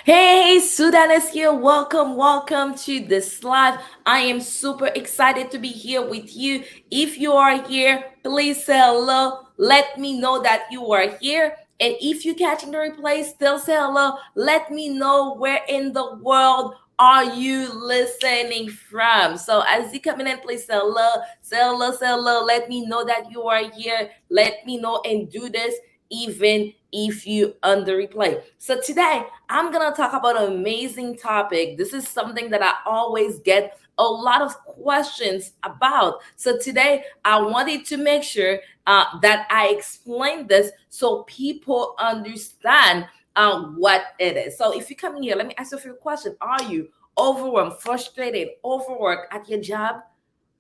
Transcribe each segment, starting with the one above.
Hey, Sudanis here. Welcome to this live. I am super excited to be here with you. If you are here, please say hello. Let me know that you are here. And if you're catching the replay, still say hello. Let me know where in the world are you listening from. So as you come in, please say hello, say hello, say hello. Let me know that you are here. Let me know and do this even if you on the replay. So today I'm gonna talk about an amazing topic. This is something that I always get a lot of questions about. So today I wanted to make sure that I explain this so people understand what it is. So if you come in here, let me ask you a few questions. Are you overwhelmed, frustrated, overworked at your job?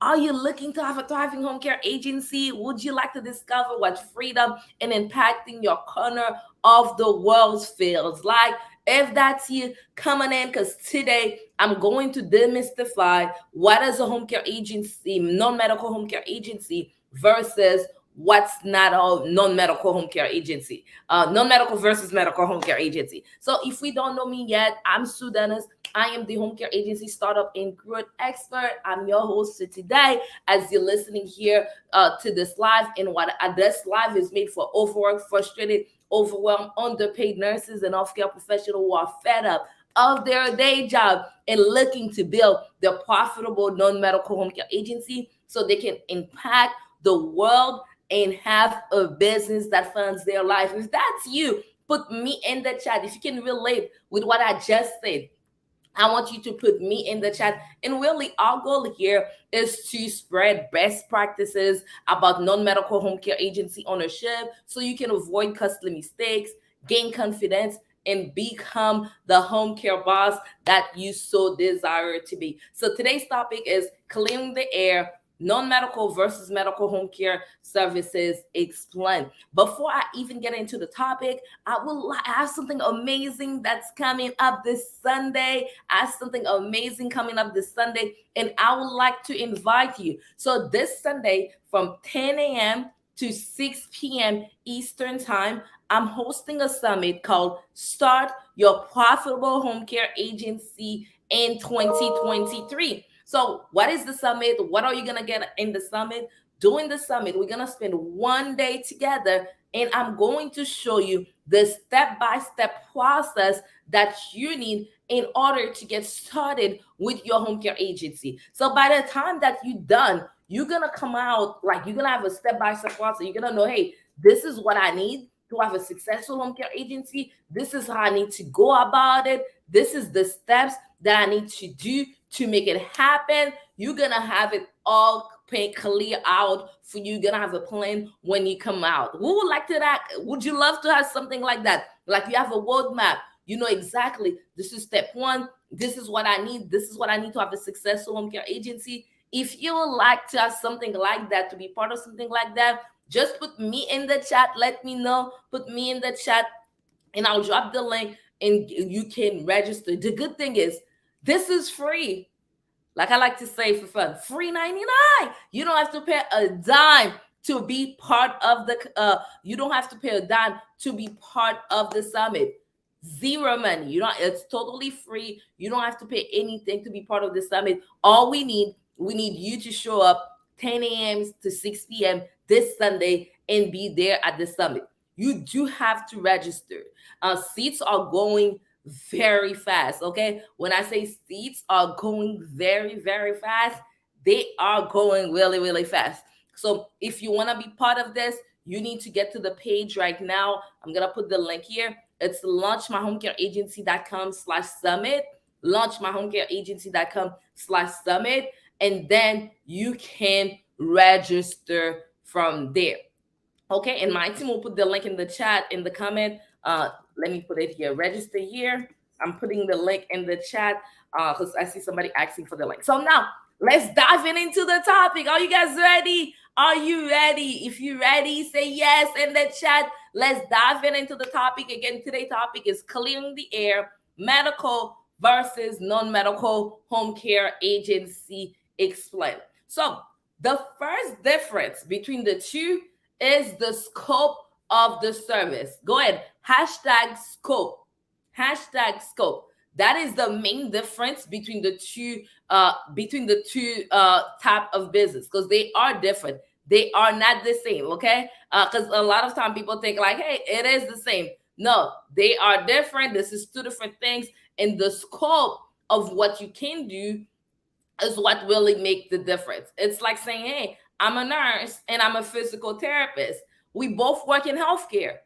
Are you looking to have a thriving home care agency? Would you like to discover what freedom and impacting your corner of the world feels like? If that's you, coming in, because today I'm going to demystify what is a home care agency, non-medical home care agency versus what's not a non-medical home care agency, non-medical versus medical home care agency. So if we don't know me yet, I'm Sue Dennis. I am the home care agency startup and growth expert. I'm your host for today. As you're listening here to this live, and what this live is made for overworked, frustrated, overwhelmed, underpaid nurses and healthcare professionals who are fed up of their day job and looking to build their profitable non-medical home care agency so they can impact the world and have a business that funds their life. If that's you, put me in the chat. If you can relate with what I just said, I want you to put me in the chat. And really, our goal here is to spread best practices about non medical home care agency ownership so you can avoid costly mistakes, gain confidence, and become the home care boss that you so desire to be. So today's topic is clearing the air. Non-medical versus medical home care services explained. Before I even get into the topic, I have something amazing that's coming up this Sunday. I have something amazing coming up this Sunday, and I would like to invite you. So this Sunday from 10 a.m. to 6 p.m. Eastern Time, I'm hosting a summit called Start Your Profitable Home Care Agency in 2023. So, what is the summit? What are you going to get in the summit? During the summit, we're going to spend one day together, and I'm going to show you the step by step process that you need in order to get started with your home care agency. So by the time that you're done, you're gonna come out like you're gonna have a step by step process. You're gonna know, hey, this is what I need to have a successful home care agency. This is how I need to go about it. This is the steps that I need to do to make it happen. You're gonna have it all clear out for you. You're gonna have a plan when you come out. Who would like to that? Would you love to have something like that? Like you have a roadmap. You know exactly this is step one. This is what I need. This is what I need to have a successful home care agency. If you would like to have something like that, to be part of something like that, just put me in the chat. Let me know. Put me in the chat and I'll drop the link and you can register. The good thing is, this is free. Like I like to say for fun, free 99. You don't have to pay a dime to be part of the you don't have to pay a dime to be part of the summit. Zero money. You don't It's totally free. You don't have to pay anything to be part of the summit. All we need you to show up 10 a.m. to 6 p.m. this Sunday and be there at the summit. You do have to register. Seats are going very fast. Okay. When I say seats are going very, very fast, they are going really, really fast. So if you want to be part of this, you need to get to the page right now. I'm going to put the link here. It's launchmyhomecareagency.com/summit, launchmyhomecareagency.com/summit, and then you can register from there. Okay, and my team will put the link in the chat in the comment. Let me put it here. Register here. I'm putting the link in the chat because I see somebody asking for the link. So now let's dive into the topic. Are you guys ready? Are you ready? If you're ready, say yes in the chat. Let's dive into the topic. Again, today's topic is clearing the air, medical versus non-medical home care agency explained. So the first difference between the two is the scope of the service. Go ahead, hashtag scope. Hashtag scope. That is the main difference between the two type of business, because they are different. They are not the same. Okay, because a lot of time people think like, hey, it is the same. No, they are different. This is two different things, and the scope of what you can do is what really make the difference. It's like saying, hey, I'm a nurse and I'm a physical therapist. We both work in healthcare,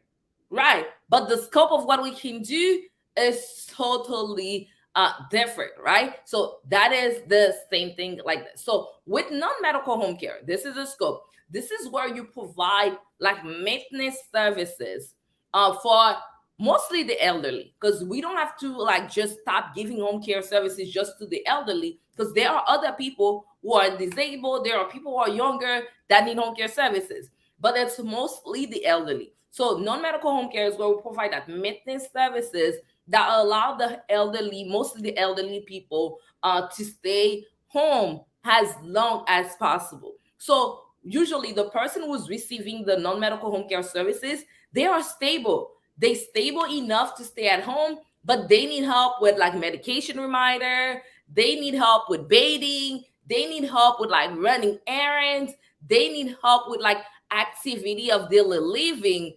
right? But the scope of what we can do is totally different, right? So that is the same thing like this. So with non-medical home care, this is the scope. This is where you provide like maintenance services for mostly the elderly, because we don't have to like just stop giving home care services just to the elderly, because there are other people who are disabled, there are people who are younger that need home care services, but it's mostly the elderly. So non-medical home care is where we provide that maintenance services that allow the elderly, mostly the elderly people, to stay home as long as possible. So usually the person who's receiving the non-medical home care services, they are stable. They stable enough to stay at home, but they need help with like medication reminder. They need help with bathing. They need help with like running errands. They need help with like activity of daily living.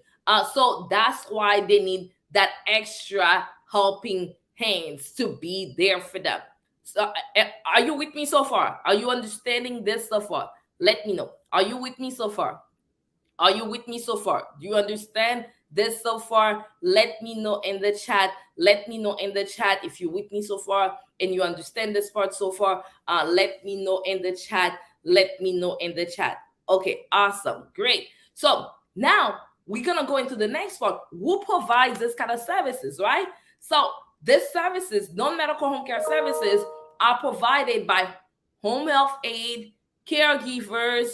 So that's why they need that extra helping hands to be there for them. So, are you with me so far? Are you understanding this so far? Let me know. Are you with me so far? Are you with me so far? Do you understand this so far? Let me know in the chat. Let me know in the chat if you're with me so far and you understand this part so far. Let me know in the chat. Let me know in the chat. Okay, awesome. Great. So now we're going to go into the next part. Who provides this kind of services, right? So these services, non-medical home care services, are provided by home health aid, caregivers,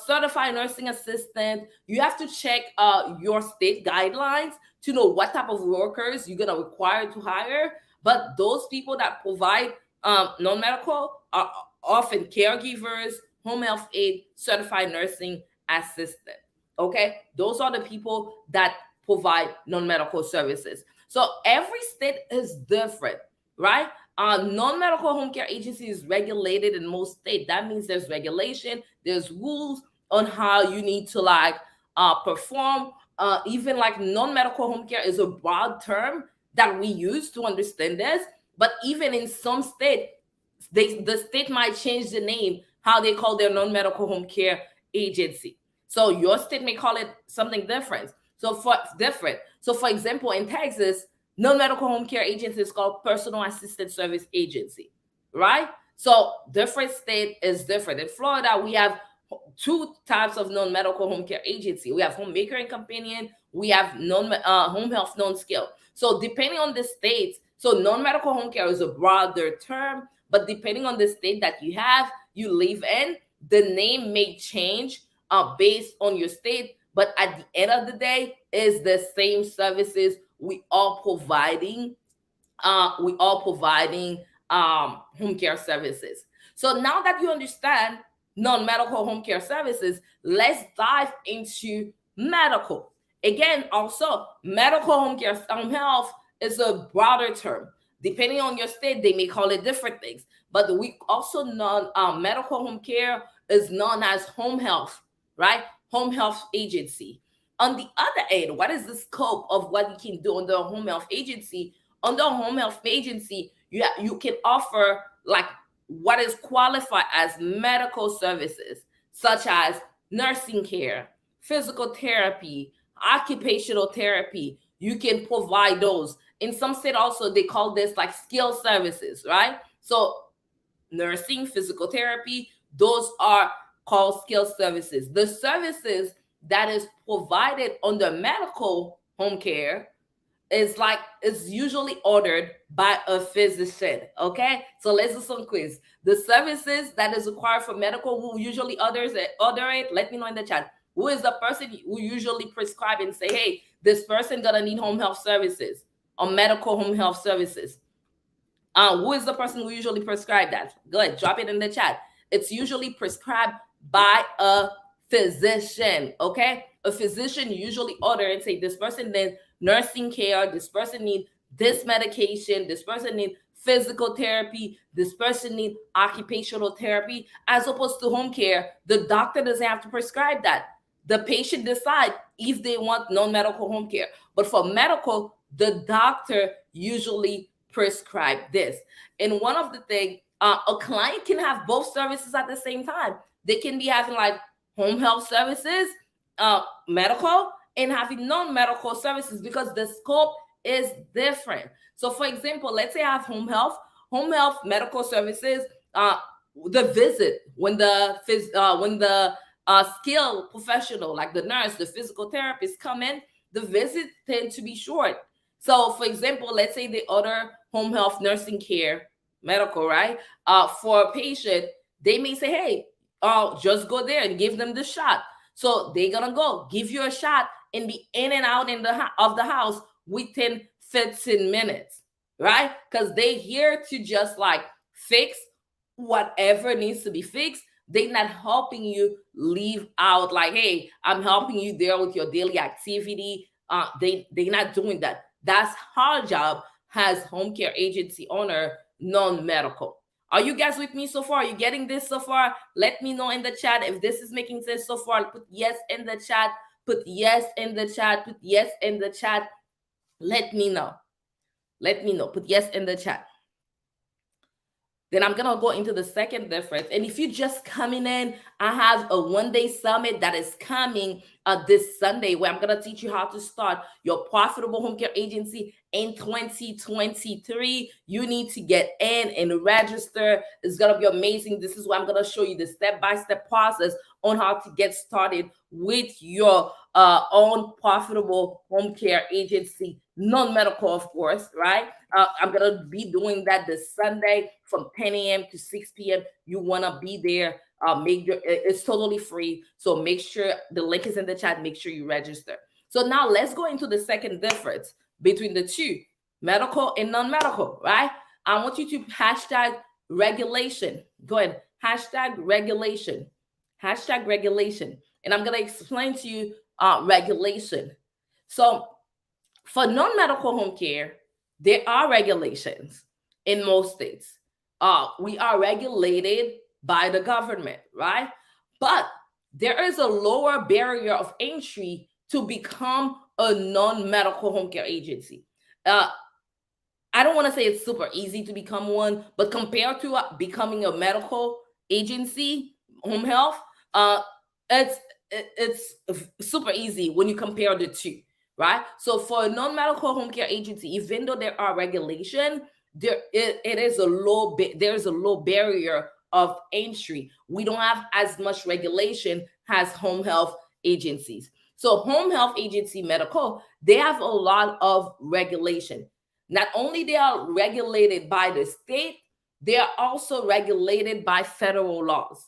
certified nursing assistant. You have to check your state guidelines to know what type of workers you're gonna require to hire. But those people that provide non-medical are often caregivers, home health aid, certified nursing assistant. Okay, those are the people that provide non-medical services. So every state is different, right? Non-medical home care agency is regulated in most states. That means there's regulation, there's rules on how you need to like perform. Even like non-medical home care is a broad term that we use to understand this. But even in some state, the state might change the name how they call their non-medical home care agency. So your state may call it something different. So for example, in Texas, non-medical home care agency is called personal assistant service agency, right? So different state is different. In Florida, we have two types of non-medical home care agency. We have homemaker and companion. We have home health non-skilled. So depending on the states, so non-medical home care is a broader term, but depending on the state that you live in, the name may change based on your state. But at the end of the day, is the same services we all providing home care services. So now that you understand non-medical home care services, let's dive into medical. Again, also medical home health is a broader term. Depending on your state, they may call it different things. But we also know medical home care is known as home health, right? Home health agency. On the other end, what is the scope of what you can do under a home health agency? Under a home health agency, you can offer like what is qualified as medical services, such as nursing care, physical therapy, occupational therapy. You can provide those. In some state also, they call this like skill services, right? So nursing, physical therapy, those are called skill services. The services that is provided under medical home care is usually ordered by a physician. Okay, so let's do some quiz. The services that is required for medical, who usually order it, let me know in the chat. Who is the person who usually prescribe and say, hey, this person gonna need home health services or medical home health services? Who is the person who usually prescribe that? Go ahead, drop it in the chat. It's usually prescribed by a physician. Okay, a physician usually order and say this person needs nursing care, this person needs this medication, this person need physical therapy, this person need occupational therapy, as opposed to home care. The doctor doesn't have to prescribe that. The patient decide if they want non-medical home care. But for medical, the doctor usually prescribe this. And one of the things, a client can have both services at the same time. They can be having like home health services, medical, and having non-medical services, because the scope is different. So for example, let's say I have home health medical services, the visit, when the skilled professional like the nurse, the physical therapist come in, the visit tend to be short. So for example, let's say the other home health nursing care medical, right? For a patient, they may say, hey, just go there and give them the shot. So they're gonna go give you a shot and be in and out of the house within 15 minutes, right? Because they're here to just like fix whatever needs to be fixed. They're not helping you leave out like, hey, I'm helping you there with your daily activity. They're not doing that. That's our job as home care agency owner, non-medical. Are you guys with me so far? Are you getting this so far? Let me know in the chat if this is making sense so far. Put yes in the chat. Put yes in the chat. Put yes in the chat. Let me know. Let me know. Put yes in the chat. Then I'm going to go into the second difference. And if you're just coming in, I have a one-day summit that is coming this Sunday, where I'm going to teach you how to start your profitable home care agency in 2023. You need to get in and register. It's going to be amazing. This is where I'm going to show you the step-by-step process on how to get started with your own profitable home care agency, non-medical, of course, right? I'm going to be doing that this Sunday from 10 a.m. to 6 p.m. You want to be there. It's totally free. So make sure the link is in the chat. Make sure you register. So now let's go into the second difference between the two, medical and non-medical, right? I want you to hashtag regulation. Go ahead. Hashtag regulation. Hashtag regulation. And I'm going to explain to you regulation. So for non-medical home care, there are regulations in most states. We are regulated by the government, right? But there is a lower barrier of entry to become a non-medical home care agency. I don't want to say it's super easy to become one, but compared to becoming a medical agency, home health, it's it's super easy when you compare the two, right? So for a non-medical home care agency, even though there are regulation, there's a low barrier of entry. We don't have as much regulation as home health agencies. So home health agency medical, they have a lot of regulation. Not only they are regulated by the state, they are also regulated by federal laws,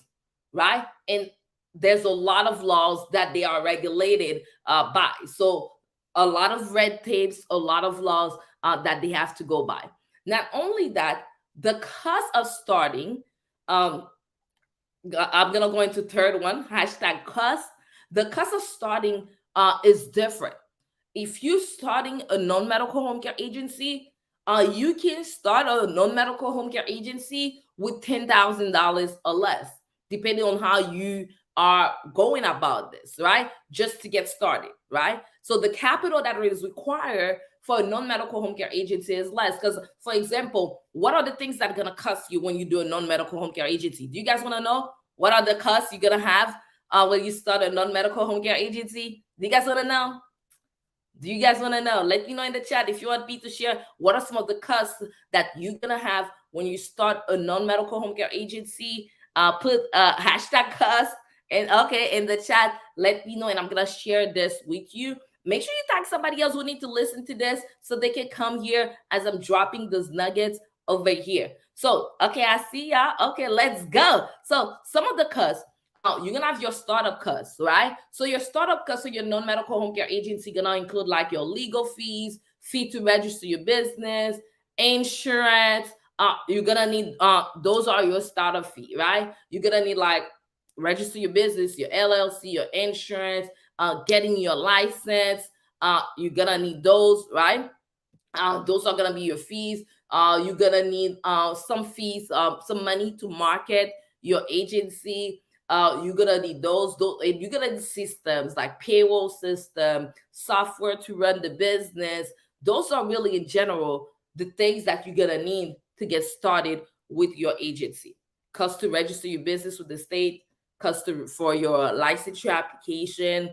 right? And there's a lot of laws that they are regulated by. So a lot of red tapes, a lot of laws that they have to go by. Not only that, the cost of starting, I'm gonna go into third one, hashtag cost. The cost of starting is different. If you're starting a non-medical home care agency, you can start a non-medical home care agency with $10,000 or less, depending on how you are going about this, right? Just to get started, right? So the capital that is required for a non-medical home care agency is less. Because, for example, what are the things that are going to cost you when you do a non-medical home care agency? Do you guys want to know what are the costs you're going to have when you start a non-medical home care agency? Do you guys want to know? Do you guys want to know? Let me know in the chat if you want me to share what are some of the costs that you're going to have when you start a non-medical home care agency. Put hashtag cost and okay in the chat. Let me know, and I'm going to share this with you. Make sure you tag somebody else who need to listen to this so they can come here as I'm dropping those nuggets over here. So, okay, I see y'all. Okay, let's go. So some of the costs. You're gonna have your startup costs, right? So your startup costs for your non-medical home care agency gonna include like your legal fees, fee to register your business, insurance. You're gonna need those are your startup fee, right? You're gonna need like register your business, your LLC, your insurance, getting your license. You're gonna need those, right? Those are gonna be your fees. You're gonna need some fees, some money to market your agency. You're gonna need those, and you're gonna need systems like payroll system, software to run the business. Those are really in general the things that you're gonna need to get started with your agency. Cost to register your business with the state, cost for your licensure application,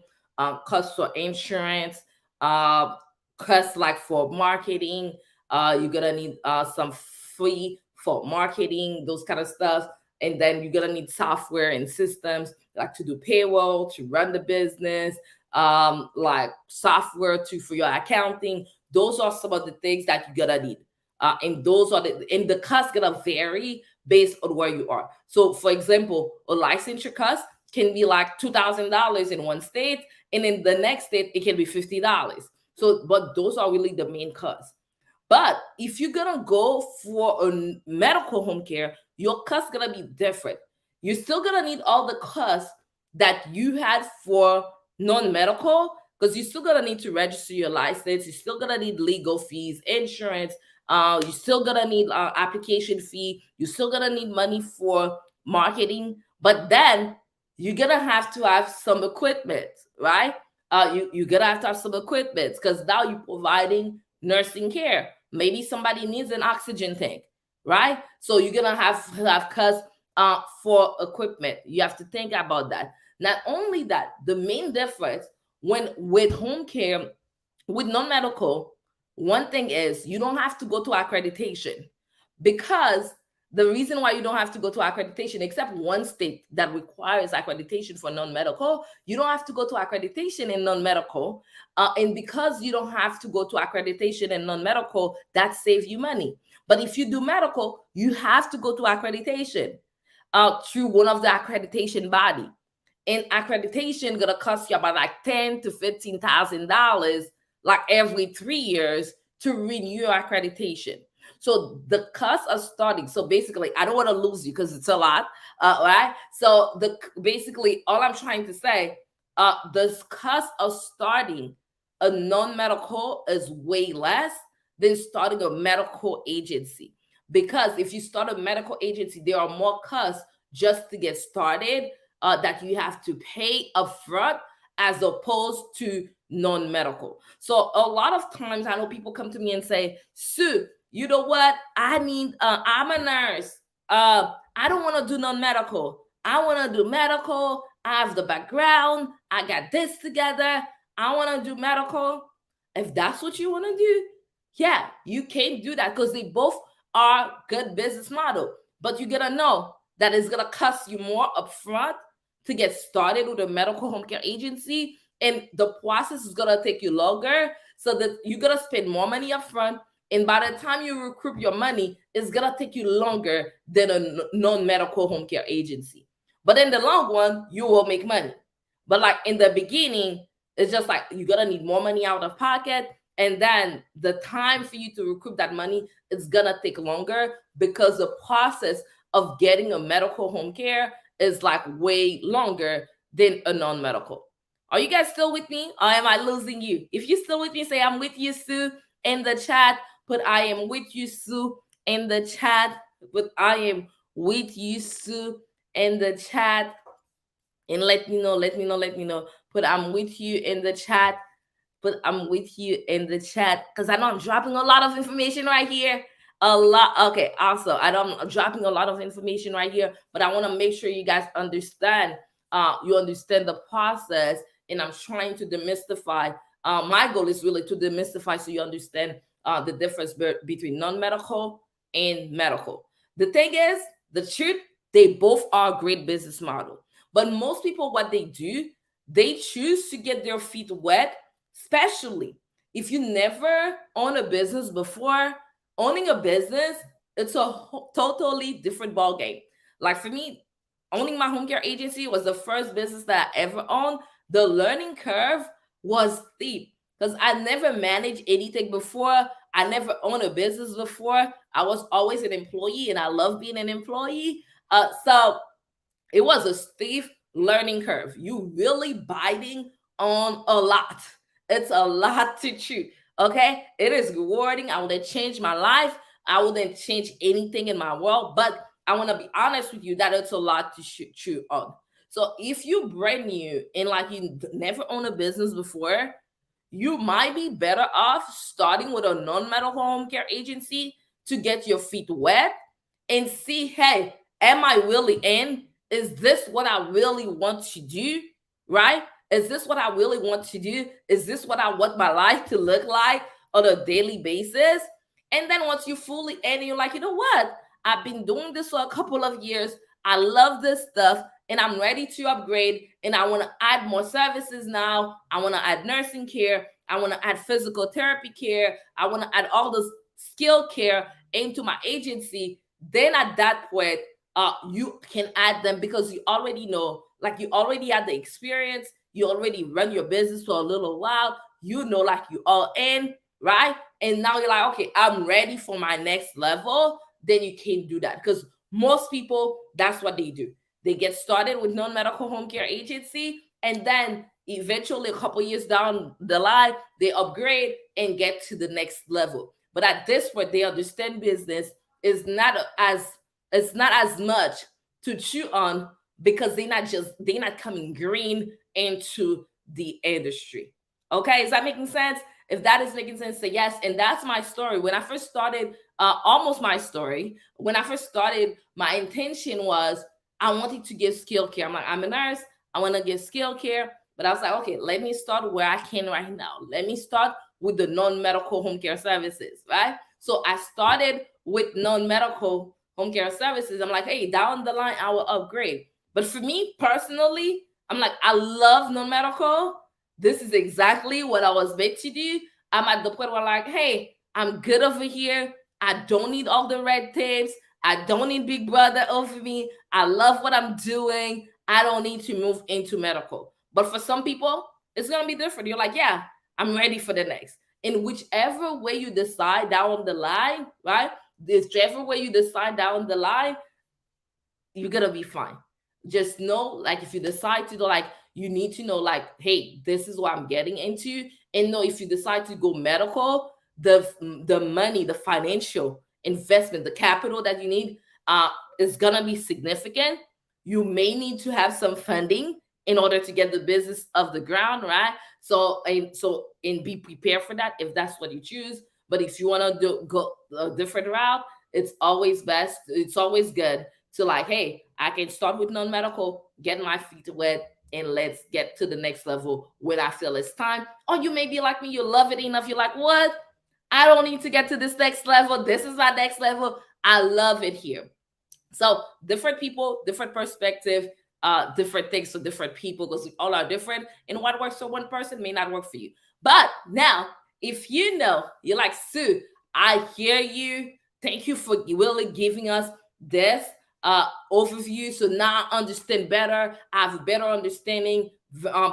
cost for insurance, uh, costs like for marketing. You're gonna need some free for marketing, those kind of stuff. And then you're gonna need software and systems like to do payroll, to run the business, like software to for your accounting. Those are some of the things that you're gonna need. And those are the cost gonna vary based on where you are. So for example, a licensure cost can be like $2,000 in one state, and in the next state it can be $50. So, but those are really the main costs. But if you're gonna go for a medical home care, your cost gonna be different. You're still gonna need all the costs that you had for non-medical, because you're still gonna need to register your license. You're still gonna need legal fees, insurance. You're still gonna need application fee. You're still gonna need money for marketing. But then you're gonna have to have some equipment, right? You're gonna have to have some equipment because now you're providing nursing care. Maybe somebody needs an oxygen tank, right? So you're gonna have costs for equipment. You have to think about that. Not only that, the main difference when with home care, with non-medical, one thing is you don't have to go to accreditation, because the reason why you don't have to go to accreditation, except one state that requires accreditation for non-medical, you don't have to go to accreditation in non-medical. And because you don't have to go to accreditation in non-medical, that saves you money. But if you do medical, you have to go to accreditation through one of the accreditation body. And accreditation gonna cost you about like $10,000 to $15,000, like every 3 years, to renew your accreditation. So the costs are starting. So basically, I don't want to lose you because it's a lot, right? So the basically all I'm trying to say, the cost of starting a non-medical is way less than starting a medical agency. Because if you start a medical agency, there are more costs just to get started that you have to pay upfront as opposed to non-medical. So a lot of times I know people come to me and say, Sue, you know what? I'm a nurse. I don't want to do non-medical. I want to do medical. I have the background. I got this together. I want to do medical. If that's what you want to do, yeah, you can do that because they both are good business model. But you gotta know that it's gonna cost you more upfront to get started with a medical home care agency, and the process is gonna take you longer, so that you're gonna spend more money upfront, and by the time you recoup your money, it's gonna take you longer than a non-medical home care agency. But in the long run, you will make money. But like in the beginning, it's just like you're gonna need more money out of pocket, and then the time for you to recoup that money is gonna take longer because the process of getting a medical home care is like way longer than a non-medical. Are you guys still with me, or am I losing you? If you're still with me, say I'm with you, Sue, in the chat. Put I am with you, Sue, in the chat. Put I am with you, Sue, in the chat. And let me know, let me know, let me know. Put I'm with you in the chat. But I'm with you in the chat because I know I'm dropping a lot of information right here. A lot. Okay, also, I know I'm dropping a lot of information right here, but I want to make sure you guys understand. You understand the process, and I'm trying to demystify. My goal is really to demystify so you understand the difference between non-medical and medical. The thing is, the truth, they both are a great business model. But most people, what they do, they choose to get their feet wet, especially if you never own a business before. Owning a business, it's a totally different ball game. Like for me, owning my home care agency was the first business that I ever owned. The learning curve was steep because I never managed anything before. I never owned a business before. I was always an employee, and I love being an employee. So it was a steep learning curve. You really biting on a lot. It's a lot to chew. Okay, it is rewarding. I wouldn't change my life. I wouldn't change anything in my world. But I want to be honest with you that it's a lot to chew on. So if you brand new and like you never owned a business before, you might be better off starting with a non-medical home care agency to get your feet wet and see, hey, am I really in? Is this what I really want to do? Right? Is this what I really want to do? Is this what I want my life to look like on a daily basis? And then once you fully in, you're like, you know what? I've been doing this for a couple of years. I love this stuff and I'm ready to upgrade. And I want to add more services now. I want to add nursing care. I want to add physical therapy care. I want to add all this skill care into my agency. Then at that point, you can add them because you already know, like you already had the experience, you already run your business for a little while, you know, like you all in, right? And now you're like, okay, I'm ready for my next level. Then you can do that because most people, that's what they do. They get started with non-medical home care agency, and then eventually a couple years down the line, they upgrade and get to the next level. But at this point, they understand business is not as it's not as much to chew on because they're not coming green into the industry. Okay, is that making sense? If that is making sense, say yes. And that's my story. When I first started, almost my story. When I first started, my intention was I wanted to give skill care. I'm like, I'm a nurse. I want to give skill care. But I was like, okay, let me start where I can right now. Let me start with the non-medical home care services, right? So I started with non-medical home care services. I'm like, hey, down the line, I will upgrade. But for me personally, I'm like, I love non-medical. This is exactly what I was made to do. I'm at the point where I'm like, hey, I'm good over here. I don't need all the red tapes. I don't need Big Brother over me. I love what I'm doing. I don't need to move into medical. But for some people, it's gonna be different. You're like, yeah, I'm ready for the next. In whichever way you decide down the line, right? Whichever way you decide down the line, you're gonna be fine. Just know, like, if you decide to do, like, you need to know, like, hey, this is what I'm getting into, and know if you decide to go medical, the money, the financial investment, the capital that you need, is gonna be significant. You may need to have some funding in order to get the business off the ground, right? And be prepared for that if that's what you choose. But if you want to go a different route, it's always best. It's always good to, like, hey, I can start with non-medical, get my feet wet, and let's get to the next level when I feel it's time. Or you may be like me, you love it enough. You're like, what? I don't need to get to this next level. This is my next level. I love it here. So different people, different perspective, different things for different people because we all are different. And what works for one person may not work for you. But now, if you know, you're like, Sue, I hear you. Thank you for really giving us this overview. So now I understand better. I have a better understanding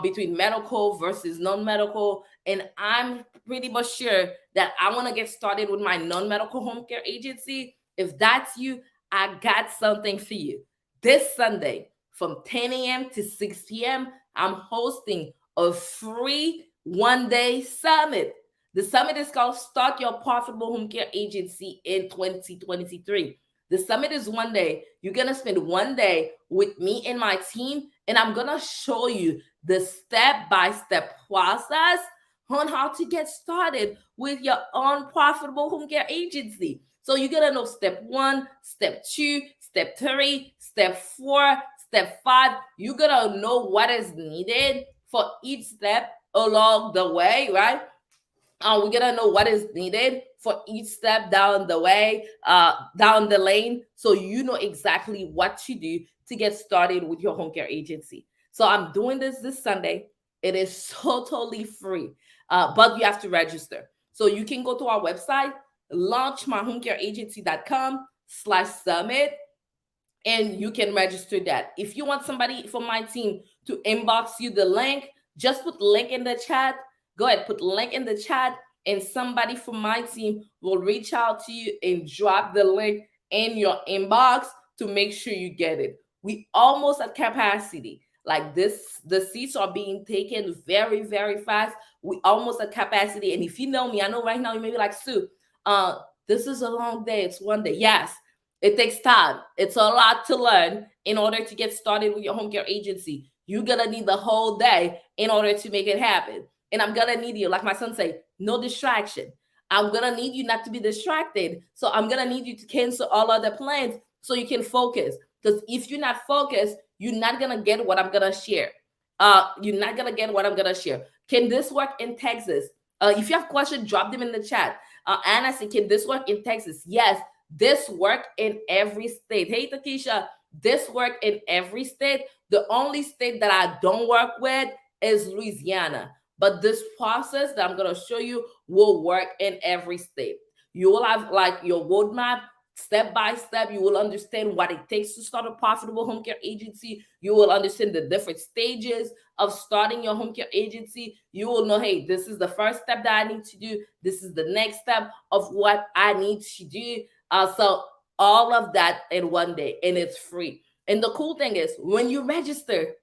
between medical versus non-medical. And I'm pretty much sure that I want to get started with my non-medical home care agency. If that's you, I got something for you. This Sunday from 10 a.m. to 6 p.m., I'm hosting a free one-day summit. The summit is called Start Your Profitable Home Care Agency in 2023. The summit is one day. You're going to spend one day with me and my team, and I'm going to show you the step-by-step process on how to get started with your own profitable home care agency. So you're going to know step 1, step 2, step 3, step 4, step 5. You're going to know what is needed for each step along the way, right? We're gonna know what is needed for each step down the way, down the lane, so you know exactly what to do to get started with your home care agency. So I'm doing this Sunday. It is totally free, but you have to register. So you can go to our website, launchmyhomecareagency.com/summit, and you can register that. If you want somebody from my team to inbox you the link, just put link in the chat. Go ahead, put link in the chat, and somebody from my team will reach out to you and drop the link in your inbox to make sure you get it. We almost at capacity. Like this, the seats are being taken very, very fast. We almost at capacity. And if you know me, I know right now you may be like, Sue, uh, this is a long day. It's one day. Yes, it takes time. It's a lot to learn in order to get started with your home care agency. You're gonna need the whole day in order to make it happen. And I'm gonna need you, like my son say, no distraction. I'm gonna need you not to be distracted. So I'm gonna need you to cancel all other plans so you can focus. Because if you're not focused, you're not gonna get what I'm gonna share. You're not gonna get what I'm gonna share. Can this work in Texas? If you have questions, drop them in the chat. Anna said, can this work in Texas? Yes, this work in every state. Hey, Takisha, this work in every state. The only state that I don't work with is Louisiana. But this process that I'm going to show you will work in every state. You will have like your roadmap step by step. You will understand what it takes to start a profitable home care agency. You will understand the different stages of starting your home care agency. You will know, hey, this is the first step that I need to do. This is the next step of what I need to do. So all of that in one day, and it's free. And the cool thing is when you register,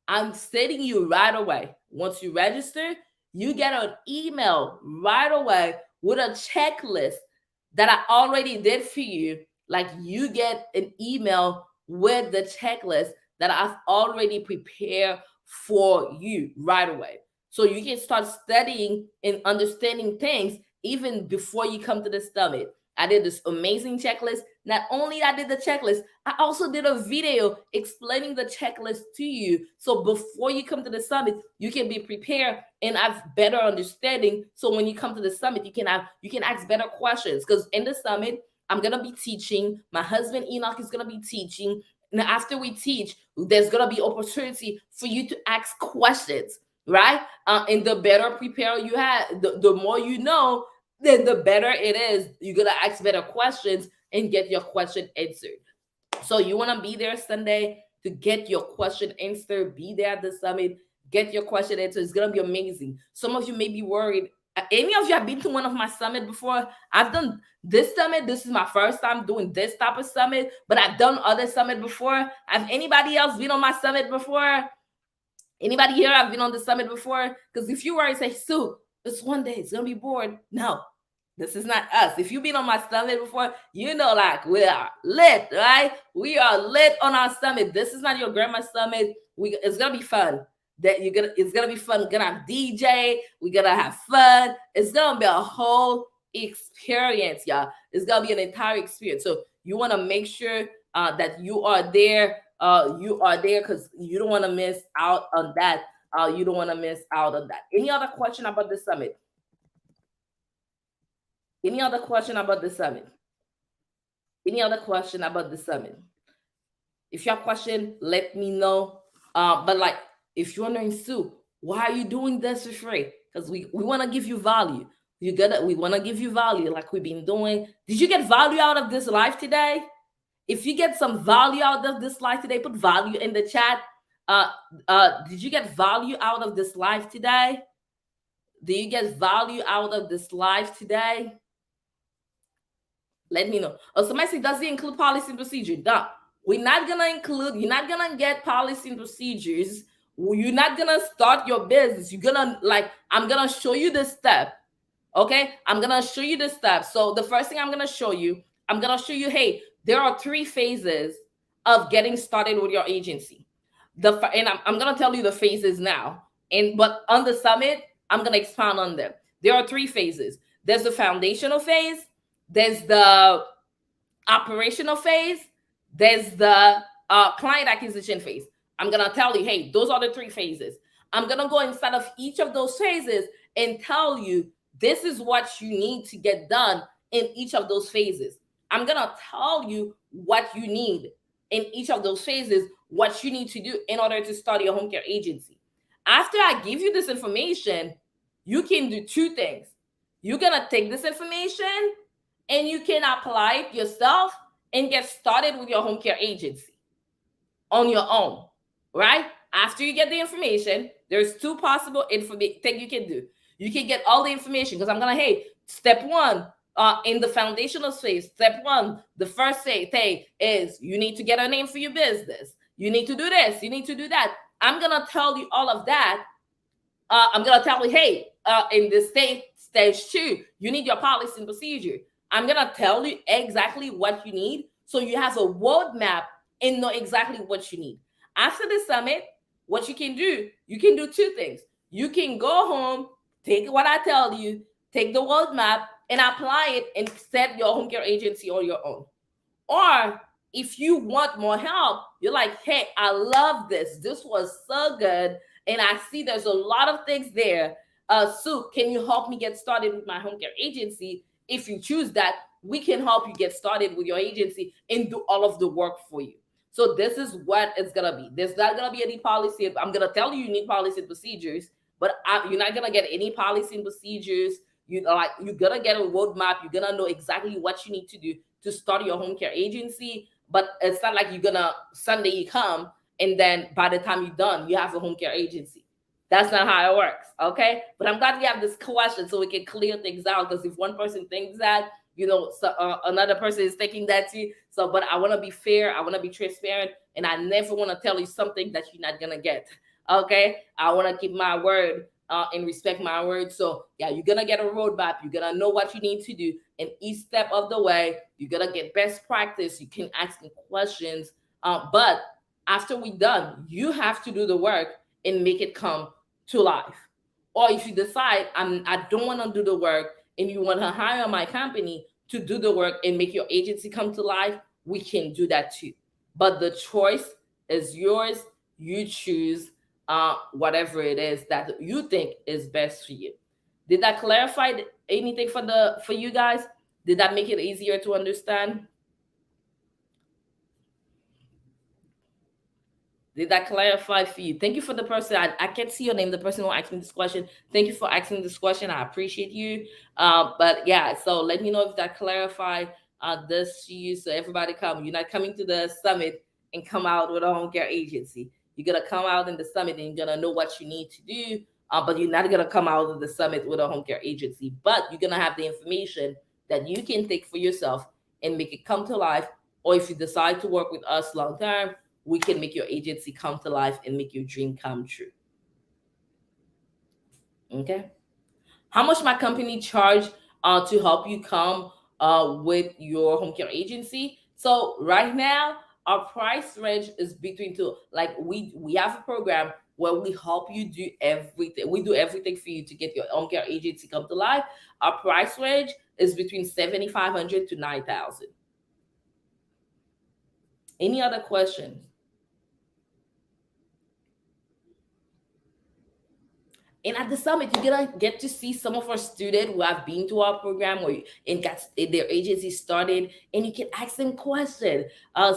I'm sending you right away. Once you register, you get an email right away with a checklist that I already did for you. Like you get an email with the checklist that I've already prepared for you right away. So you can start studying and understanding things even before you come to the summit. I did this amazing checklist. Not only I did the checklist, I also did a video explaining the checklist to you. So before you come to the summit, you can be prepared and have better understanding. So when you come to the summit, you can ask better questions. Because in the summit, I'm gonna be teaching. My husband Enoch is gonna be teaching. And after we teach, there's gonna be opportunity for you to ask questions, right? And the better prepared you have, the more you know, then the better it is. You're gonna ask better questions and get your question answered. So you want to be there Sunday to get your question answered. Be there at the summit, get your question answered. It's gonna be amazing. Some of you may be worried. Any of you have been to one of my summit before? I've done this summit. This is my first time doing this type of summit, but I've done other summit before. Have anybody else been on my summit before? Anybody here have been on the summit before? Because if you were and say, Sue, it's one day, it's gonna be bored. No, this is not us. If you've been on my summit before, you know, like we are lit, right? We are lit on our summit. This is not your grandma's summit. It's gonna be fun. It's gonna be fun. We're gonna have DJ. We're gonna have fun. It's gonna be a whole experience, y'all. It's gonna be an entire experience. So you want to make sure that you are there. You are there because you don't want to miss out on that. You don't want to miss out on that. Any other question about the summit? Any other question about the summit? Any other question about the summit? If you have a question, let me know. But like, if you're wondering, Sue, why are you doing this for free? Because we want to give you value. We want to give you value like we've been doing. Did you get value out of this live today? If you get some value out of this live today, put value in the chat. Did you get value out of this live today? Do you get value out of this live today? Let me know. Oh, somebody say, does it include policy and procedure? No, we're not gonna include. You're not gonna get policy and procedures. You're not gonna start your business. You're gonna I'm gonna show you the step. Okay, I'm gonna show you the steps. So the first thing I'm gonna show you, hey, there are 3 phases of getting started with your agency. And I'm gonna tell you the phases now. But on the summit, I'm gonna expound on them. There are 3 phases. There's the foundational phase, there's the operational phase, there's the client acquisition phase. I'm gonna tell you, hey, those are the 3 phases. I'm gonna go inside of each of those phases and tell you this is what you need to get done in each of those phases. I'm gonna tell you what you need in each of those phases, what you need to do in order to start your home care agency. After I give you this information, you can do 2 things. You're gonna take this information and you can apply it yourself and get started with your home care agency on your own, right? After you get the information, there's 2 possible things you can do. You can get all the information because I'm gonna, hey, step 1 in the foundational phase. Step 1, the first thing is you need to get a name for your business. You need to do this. You need to do that. I'm gonna tell you all of that. I'm gonna tell you, hey, in the stage two, you need your policy and procedure. I'm gonna tell you exactly what you need, so you have a roadmap and know exactly what you need. After the summit, what you can do two things. You can go home, take what I tell you, take the roadmap, and apply it, and set your home care agency on your own. Or if you want more help, you're like, hey, I love this. This was so good. And I see there's a lot of things there. Sue, can you help me get started with my home care agency? If you choose that, we can help you get started with your agency and do all of the work for you. So this is what it's gonna be. There's not gonna be any policy. I'm gonna tell you need policy and procedures, but you're not gonna get any policy and procedures. You're gonna get a roadmap. You're gonna know exactly what you need to do to start your home care agency. But it's not like you're gonna Sunday you come and then by the time you're done, you have a home care agency. That's not how it works. Okay. But I'm glad we have this question so we can clear things out. Because if one person thinks that, so, another person is thinking that too. So, but I want to be fair. I want to be transparent. And I never want to tell you something that you're not going to get. Okay. I want to keep my word and respect my word. So yeah, you're gonna get a roadmap. You're gonna know what you need to do, and each step of the way, you're gonna get best practice. You can ask me questions, but after we're done, you have to do the work and make it come to life. Or if you decide I don't want to do the work, and you want to hire my company to do the work and make your agency come to life, we can do that too. But the choice is yours. You choose whatever it is that you think is best for you. Did that clarify anything for you guys? Did that make it easier to understand? Did that clarify for you? Thank you for the person. I can't see your name, the person who asked me this question. Thank you for asking this question. I appreciate you. But yeah, so let me know if that clarified this to you. So everybody come. You're not coming to the summit and come out with a home care agency. You're going to come out in the summit and you're going to know what you need to do. But you're not going to come out of the summit with a home care agency. But you're going to have the information that you can take for yourself and make it come to life. Or if you decide to work with us long term, we can make your agency come to life and make your dream come true. Okay. How much my company charge to help you come with your home care agency? So right now, our price range is between two. Like we have a program where we help you do everything. We do everything for you to get your home care agency come to life. Our price range is between 7,500 to 9,000. Any other questions? And at the summit, you're gonna get to see some of our students who have been to our program or and got their agency started, and you can ask them questions.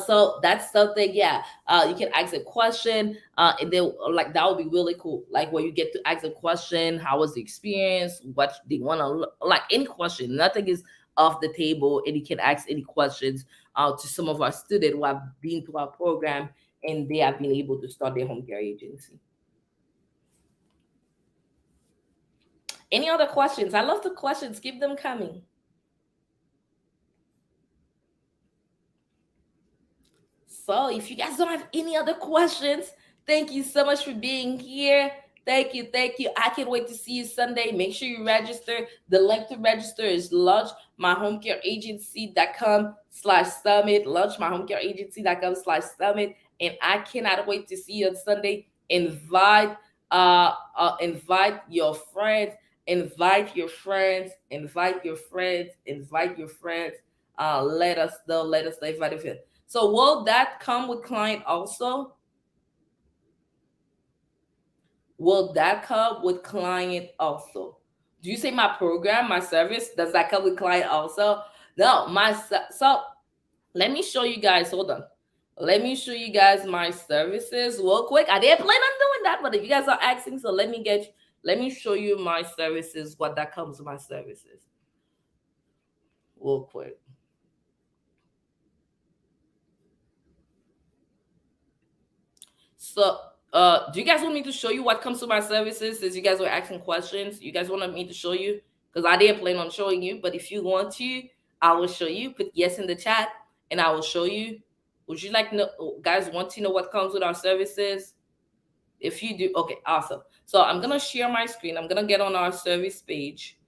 So that's something, yeah. You can ask a question, and then like that would be really cool. Like where you get to ask a question, how was the experience, what they want to like any question. Nothing is off the table, and you can ask any questions to some of our students who have been to our program and they have been able to start their home care agency. Any other questions? I love the questions. Keep them coming. So, if you guys don't have any other questions, thank you so much for being here. Thank you. Thank you. I can't wait to see you Sunday. Make sure you register. The link to register is launchmyhomecareagency.com/summit. Launchmyhomecareagency.com/summit. And I cannot wait to see you on Sunday. Invite your friends. Invite your friends. Invite your friends. Invite your friends. Let us know. Let us know. Invite your friends. So will that come with client also? Will that come with client also? Do you say my program, my service, does that come with client also? No, so let me show you guys. Hold on. Let me show you guys my services real quick. I didn't plan on doing that, but if you guys are asking, so let me show you my services, what that comes with my services. Real quick. So do you guys want me to show you what comes to my services since you guys were asking questions? You guys wanted me to show you? Because I didn't plan on showing you, but if you want to, I will show you. Put yes in the chat and I will show you Would you like know, guys want to know what comes with our services? If you do, okay, awesome. So I'm gonna share my screen. I'm gonna get on our service page.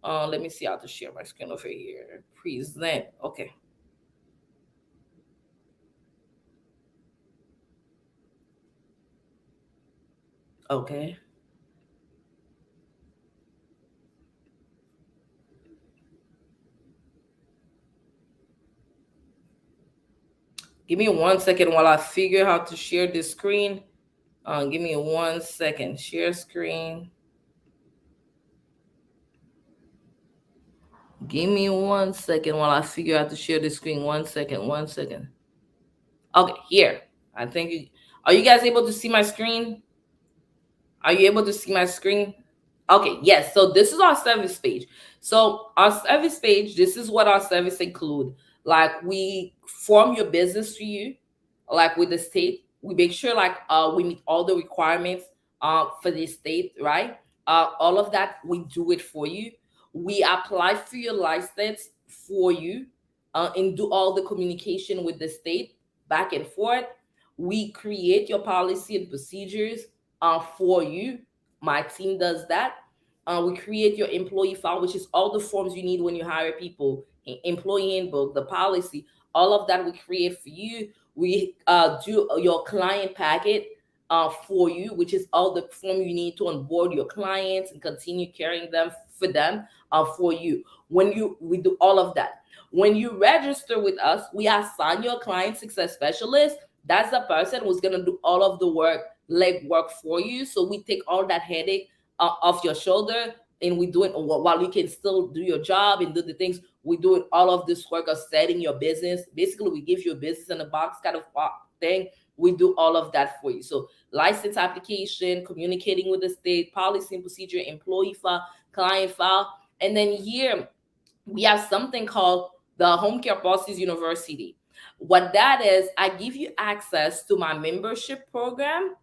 Let me see how to share my screen over here. Present. Okay. Okay. Give me 1 second while I figure how to share this screen. Give me 1 second. Share screen. Give me 1 second while I figure out to share the screen. 1 second. 1 second. Okay, here. I think. Are you guys able to see my screen? Are you able to see my screen? Okay, yes. So this is our service page. So our service page, this is what our service include. Like we form your business for you, like with the state. We make sure like we meet all the requirements for the state, right? All of that we do it for you. We apply for your license for you and do all the communication with the state back and forth. We create your policy and procedures for you. My team does that. We create your employee file, which is all the forms you need when you hire people, employee handbook, the policy, all of that we create for you. We do your client packet for you, which is all the form you need to onboard your clients and continue carrying them for them for you. We do all of that. When you register with us, we assign your client success specialist. That's the person who's gonna do all of the work, leg work for you. So we take all that headache off your shoulder, and we do it while you can still do your job and do the things. We do it all of this work of setting your business. Basically, we give you a business in a box kind of thing. We do all of that for you. So license application, communicating with the state, policy and procedure, employee file, client file, and then here we have something called the Home Care Bosses University. What that is, I give you access to my membership program.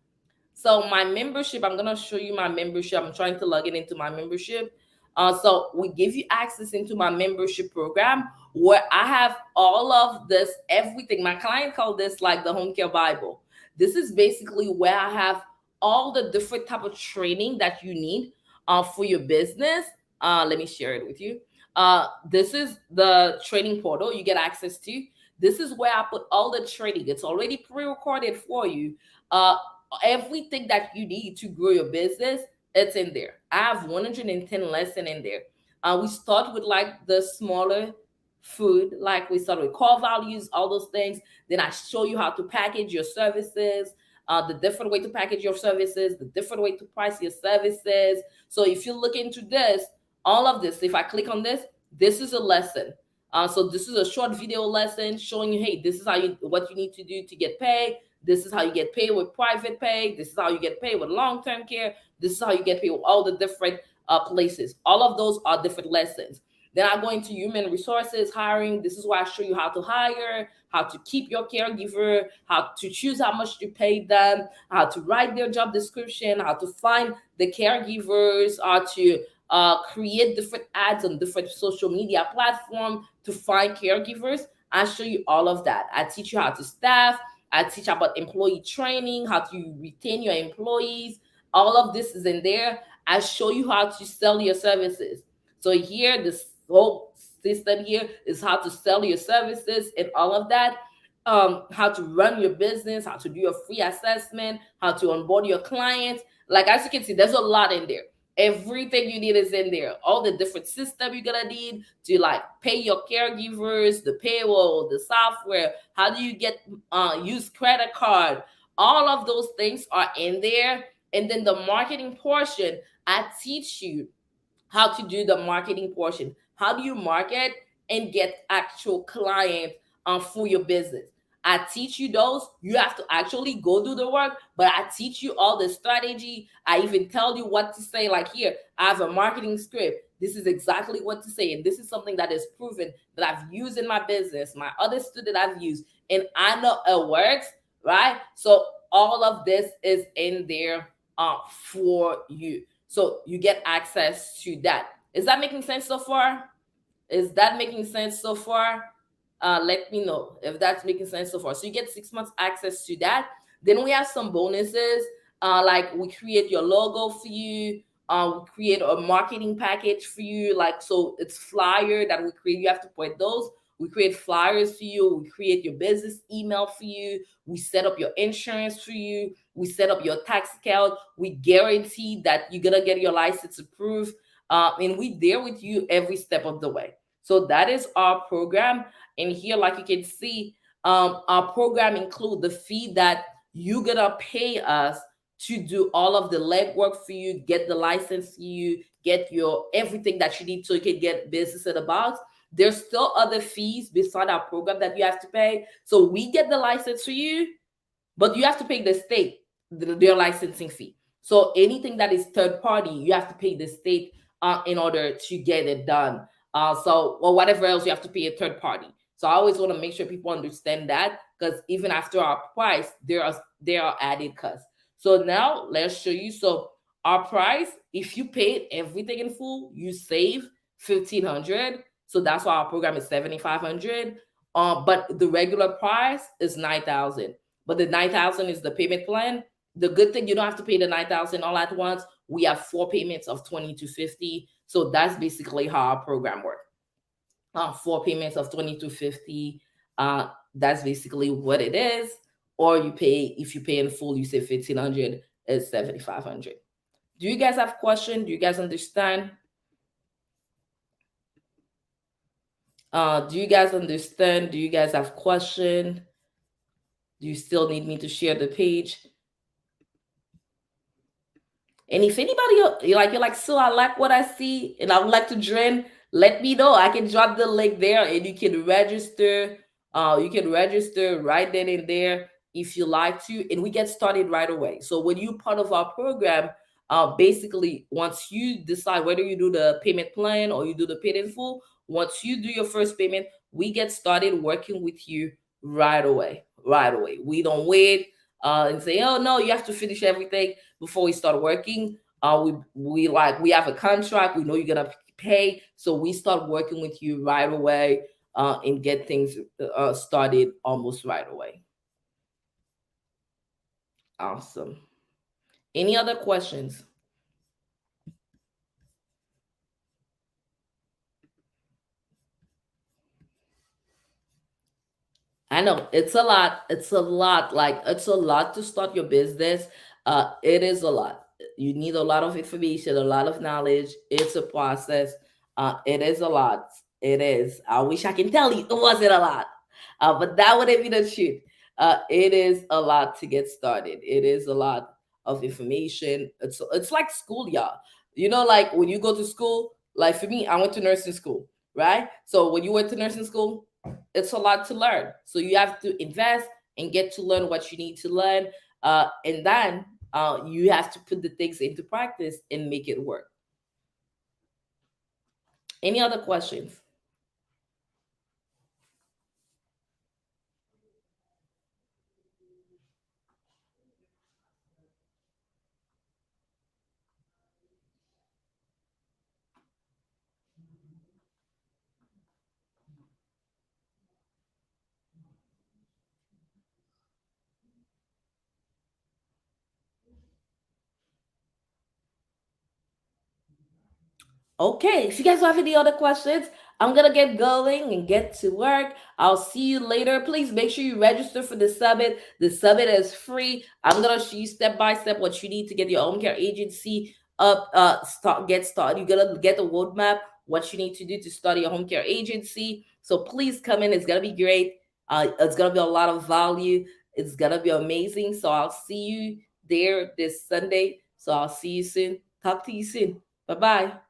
So my membership, I'm gonna show you my membership. I'm trying to log it into my membership. So we give you access into my membership program where I have all of this, everything. My client called this like the home care Bible. This is basically where I have all the different type of training that you need for your business. Let me share it with you. This is the training portal you get access to. This is where I put all the training. It's already pre-recorded for you. Everything that you need to grow your business, it's in there. I have 110 lesson in there. We start with like the smaller food, like we start with core values, all those things. Then I show you how to package your services, the different way to package your services, the different way to price your services. So if you look into this, all of this, if I click on this, this is a lesson. So this is a short video lesson showing you, hey, this is how you what you need to do to get paid. This is how you get paid with private pay. This is how you get paid with long-term care. This is how you get paid with all the different places. All of those are different lessons. Then I go into human resources, hiring. This is where I show you how to hire, how to keep your caregiver, how to choose how much to pay them, how to write their job description, how to find the caregivers, how to create different ads on different social media platforms to find caregivers. I show you all of that. I teach you how to staff. I teach about employee training, how to retain your employees. All of this is in there. I show you how to sell your services. So here, this whole system here is how to sell your services and all of that. How to run your business, how to do your free assessment, how to onboard your clients. Like as you can see, there's a lot in there. Everything you need is in there. All the different system you're gonna need to like pay your caregivers, the payroll, the software. How do you get use credit card? All of those things are in there. And then the marketing portion, I teach you how to do the marketing portion. How do you market and get actual clients for your business? I teach you those. You have to actually go do the work, but I teach you all the strategy. I even tell you what to say. Like here, I have a marketing script. This is exactly what to say. And this is something that is proven that I've used in my business. My other student I've used, and I know it works, right? So all of this is in there for you. So you get access to that. Is that making sense so far? Is that making sense so far? Let me know if that's making sense so far. So you get 6 months access to that. Then we have some bonuses, like we create your logo for you. We create a marketing package for you, like, so it's flyer that we create. You have to put those. We create flyers for you. We create your business email for you. We set up your insurance for you. We set up your tax account. We guarantee that you're gonna get your license approved, and we there with you every step of the way. So that is our program. And here, like you can see, our program include the fee that you're gonna pay us to do all of the legwork for you, get the license for you, get your everything that you need so you can get business in the box. There's still other fees beside our program that you have to pay. So we get the license for you, but you have to pay the state their licensing fee. So anything that is third party, you have to pay the state in order to get it done. So or whatever else you have to pay a third party. So I always want to make sure people understand that, because even after our price, there are added costs. So now let's show you. So our price, if you paid everything in full, you save 1,500. So that's why our program is 7,500. But the regular price is 9,000. But the 9,000 is the payment plan. The good thing, you don't have to pay the 9,000 all at once. We have 4 payments of 2,250. So that's basically how our program works. 4 payments of 2,250. That's basically what it is. Or you pay, if you pay in full, you say 1,500 is 7,500. Do you guys have questions? Do you guys understand? Do you guys understand? Do you guys have question? Do you still need me to share the page? And if anybody you're like, so I like what I see and I would like to join, let me know. I can drop the link there and you can register. You can register right then and there if you like to, and we get started right away. So when you're part of our program, basically once you decide whether you do the payment plan or you do the paid in full, once you do your first payment, we get started working with you right away. Right away. We don't wait and say, oh no, you have to finish everything before we start working. We have a contract. We know you're gonna pay, so we start working with you right away and get things started almost right away. Awesome. Any other questions? I know it's a lot. It's a lot. Like it's a lot to start your business. It is a lot. You need a lot of information, a lot of knowledge. It's a process. It is a lot. It is. I wish I can tell you it wasn't a lot, but that wouldn't be the truth. It is a lot to get started. It is a lot of information. It's like school, y'all. You know, like when you go to school. Like for me, I went to nursing school, right? So when you went to nursing school, it's a lot to learn. So you have to invest and get to learn what you need to learn. And then you have to put the things into practice and make it work. Any other questions? Okay, if you guys have any other questions, I'm gonna get going and get to work. I'll see you later. Please make sure you register for the summit. The summit is free. I'm gonna show you step by step what you need to get your home care agency up, get started. You're gonna get the roadmap, what you need to do to start your home care agency. So please come in. It's gonna be great. It's gonna be a lot of value. It's gonna be amazing. So I'll see you there this Sunday. So I'll see you soon. Talk to you soon. Bye bye.